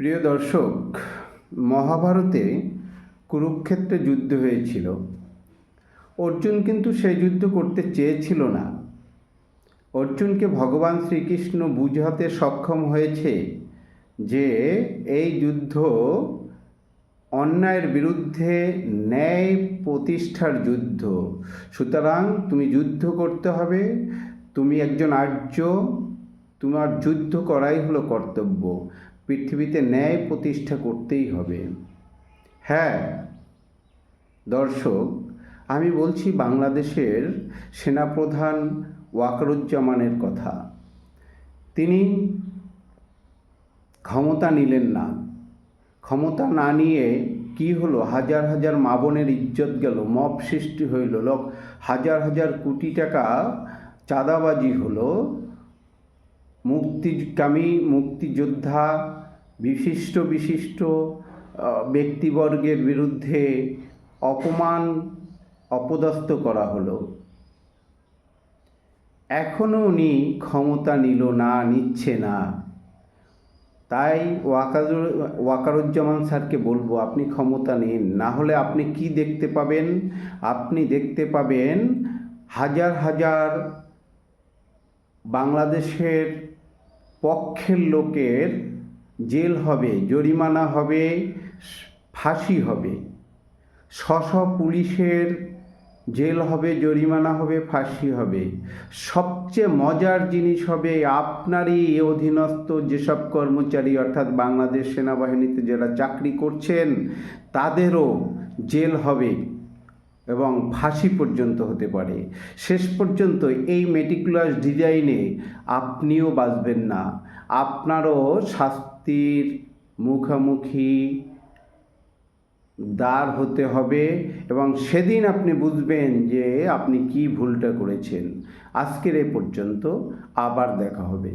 প্রিয় দর্শক, মহাভারতে কুরুক্ষেত্রে যুদ্ধ হয়েছিল। অর্জুন কিন্তু সেই যুদ্ধ করতে চেয়েছিল না। অর্জুনকে ভগবান শ্রীকৃষ্ণ বুঝাতে সক্ষম হয়েছে যে এই যুদ্ধ অন্যায়ের বিরুদ্ধে ন্যায় প্রতিষ্ঠার যুদ্ধ। সুতরাং তুমি যুদ্ধ করতে হবে, তুমি একজন আর্য, তোমার যুদ্ধ করাই হলো কর্তব্য। পৃথিবীতে ন্যায় প্রতিষ্ঠা করতেই হবে। হ্যাঁ দর্শক, আমি বলছি বাংলাদেশের সেনাপ্রধান ওয়াকারুজ্জামানের কথা। তিনি ক্ষমতা নিলেন না। ক্ষমতা না নিয়ে কি হলো? হাজার হাজার মা বোনের ইজ্জত গেল, মব সৃষ্টি হইল, হাজার হাজার কোটি টাকা চাঁদাবাজি হলো, মুক্তিকামী মুক্তিযোদ্ধা বিশিষ্ট বিশিষ্ট ব্যক্তিবর্গের বিরুদ্ধে অপমান অপদস্থ করা হলো। এখনও উনি ক্ষমতা নিল না, নিচ্ছে না। তাই ওয়াকারুজ্জামান স্যারকে বলবো, আপনি ক্ষমতা নিন, না হলে আপনি কি দেখতে পাবেন? আপনি দেখতে পাবেন হাজার হাজার বাংলাদেশের পক্ষের লোকের জেল হবে, জরিমানা হবে, ফাঁসি হবে। পুলিশের জেল হবে, জরিমানা হবে, ফাঁসি হবে। সবচেয়ে মজার জিনিস হবে, আপনারই অধীনস্থ যেসব কর্মচারী অর্থাৎ বাংলাদেশ সেনাবাহিনীতে যারা চাকরি করছেন তাদেরও জেল হবে এবং ফাঁসি পর্যন্ত হতে পারে। শেষ পর্যন্ত এই মেটিকুলাস ডিজাইনে আপনিও বাঁচবেন না, আপনারও শাস্তির মুখোমুখি দাঁড় হতে হবে এবং সেদিন আপনি বুঝবেন যে আপনি কি ভুলটা করেছেন। আজকের এ পর্যন্ত, আবার দেখা হবে।